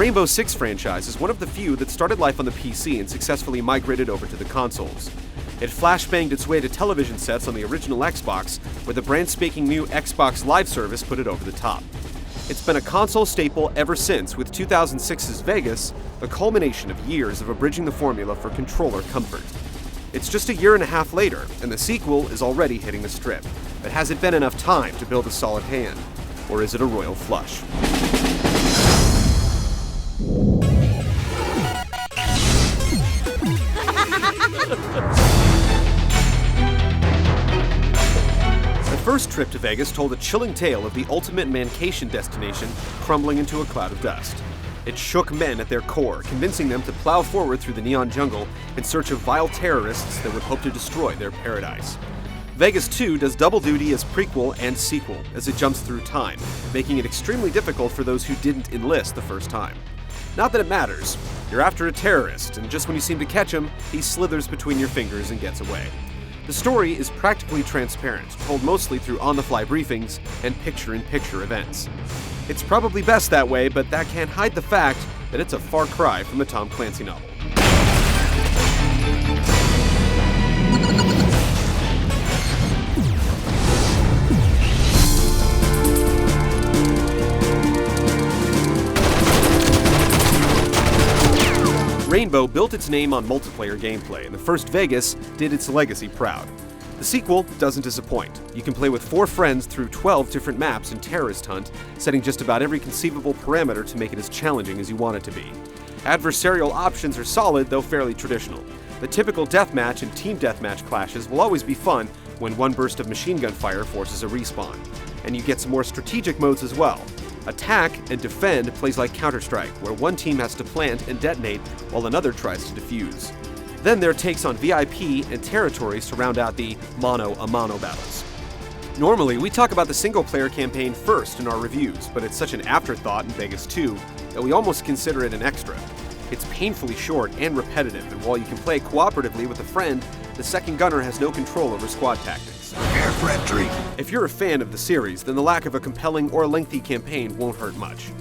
Rainbow Six franchise is one of the few that started life on the PC and successfully migrated over to the consoles. It flashbanged its way to television sets on the original Xbox, where the brand-spanking new Xbox Live service put it over the top. It's been a console staple ever since, with 2006's Vegas the culmination of years of abridging the formula for controller comfort. It's just a year and a half later, and the sequel is already hitting the strip. But has it been enough time to build a solid hand? Or is it a royal flush? The first trip to Vegas told a chilling tale of the ultimate mancation destination crumbling into a cloud of dust. It shook men at their core, convincing them to plow forward through the neon jungle in search of vile terrorists that would hope to destroy their paradise. Vegas 2 does double duty as prequel and sequel, as it jumps through time, making it extremely difficult for those who didn't enlist the first time. Not that it matters. You're after a terrorist, and just when you seem to catch him, he slithers between your fingers and gets away. The story is practically transparent, told mostly through on-the-fly briefings and picture-in-picture events. It's probably best that way, but that can't hide the fact that it's a far cry from a Tom Clancy novel. Rainbow built its name on multiplayer gameplay, and the first Vegas did its legacy proud. The sequel doesn't disappoint. You can play with 4 friends through 12 different maps in Terrorist Hunt, setting just about every conceivable parameter to make it as challenging as you want it to be. Adversarial options are solid, though fairly traditional. The typical deathmatch and team deathmatch clashes will always be fun when one burst of machine gun fire forces a respawn. And you get some more strategic modes as well. Attack and Defend plays like Counter-Strike, where one team has to plant and detonate while another tries to defuse. Then there are takes on VIP and territories to round out the mano-a-mano battles. Normally, we talk about the single-player campaign first in our reviews, but it's such an afterthought in Vegas 2 that we almost consider it an extra. It's painfully short and repetitive, and while you can play cooperatively with a friend, the second gunner has no control over squad tactics. Prepare for entry. If you're a fan of the series, then the lack of a compelling or lengthy campaign won't hurt much.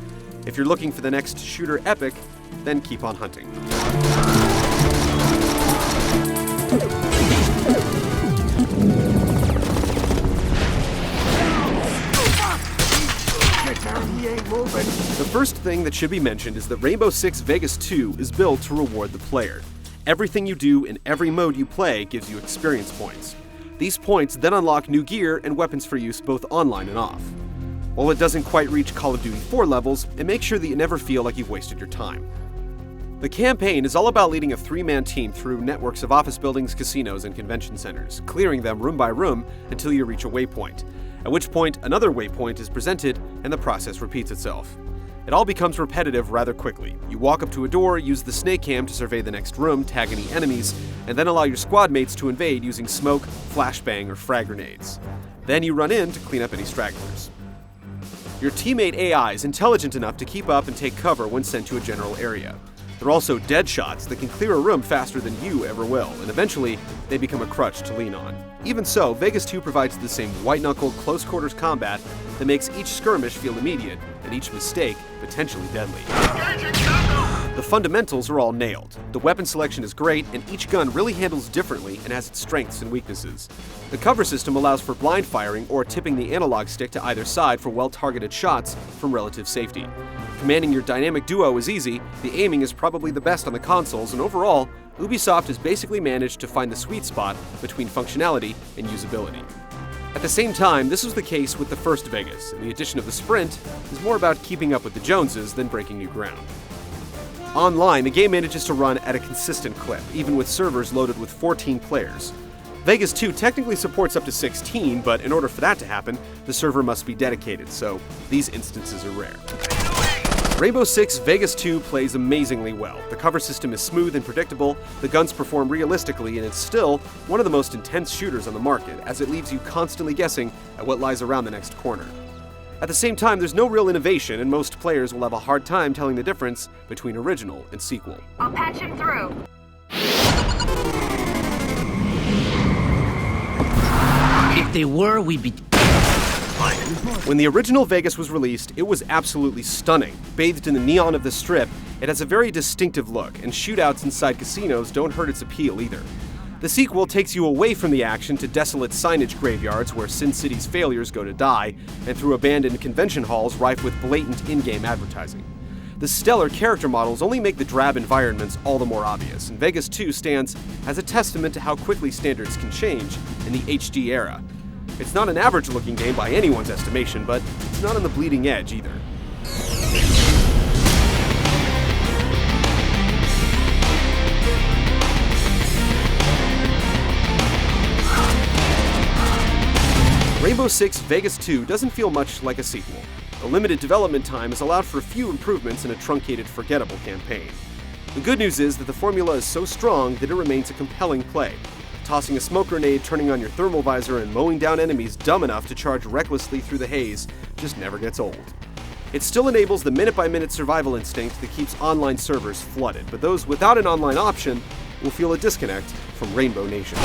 If you're looking for the next shooter epic, then keep on hunting. The first thing that should be mentioned is that Rainbow Six Vegas 2 is built to reward the player. Everything you do in every mode you play gives you experience points. These points then unlock new gear and weapons for use both online and off. While it doesn't quite reach Call of Duty 4 levels, it makes sure that you never feel like you've wasted your time. The campaign is all about leading a 3-man team through networks of office buildings, casinos, and convention centers, clearing them room by room until you reach a waypoint, at which point another waypoint is presented and the process repeats itself. It all becomes repetitive rather quickly. You walk up to a door, use the snake cam to survey the next room, tag any enemies, and then allow your squad mates to invade using smoke, flashbang, or frag grenades. Then you run in to clean up any stragglers. Your teammate AI is intelligent enough to keep up and take cover when sent to a general area. They're also dead shots that can clear a room faster than you ever will, and eventually they become a crutch to lean on. Even so, Vegas 2 provides the same white-knuckled, close-quarters combat that makes each skirmish feel immediate, and each mistake potentially deadly. The fundamentals are all nailed. The weapon selection is great, and each gun really handles differently and has its strengths and weaknesses. The cover system allows for blind firing or tipping the analog stick to either side for well-targeted shots from relative safety. Commanding your dynamic duo is easy, the aiming is probably the best on the consoles, and overall, Ubisoft has basically managed to find the sweet spot between functionality and usability. At the same time, this was the case with the first Vegas, and the addition of the sprint is more about keeping up with the Joneses than breaking new ground. Online, the game manages to run at a consistent clip, even with servers loaded with 14 players. Vegas 2 technically supports up to 16, but in order for that to happen, the server must be dedicated, so these instances are rare. Rainbow Six Vegas 2 plays amazingly well. The cover system is smooth and predictable, the guns perform realistically, and it's still one of the most intense shooters on the market, as it leaves you constantly guessing at what lies around the next corner. At the same time, there's no real innovation, and most players will have a hard time telling the difference between original and sequel. I'll patch him through. If they were, we'd be... When the original Vegas was released, it was absolutely stunning. Bathed in the neon of the Strip, it has a very distinctive look, and shootouts inside casinos don't hurt its appeal either. The sequel takes you away from the action to desolate signage graveyards where Sin City's failures go to die, and through abandoned convention halls rife with blatant in-game advertising. The stellar character models only make the drab environments all the more obvious, and Vegas 2 stands as a testament to how quickly standards can change in the HD era. It's not an average-looking game by anyone's estimation, but it's not on the bleeding edge either. Rainbow Six Vegas 2 doesn't feel much like a sequel. The limited development time has allowed for a few improvements in a truncated, forgettable campaign. The good news is that the formula is so strong that it remains a compelling play. Tossing a smoke grenade, turning on your thermal visor, and mowing down enemies dumb enough to charge recklessly through the haze just never gets old. It still enables the minute-by-minute survival instinct that keeps online servers flooded, but those without an online option will feel a disconnect from Rainbow Nation.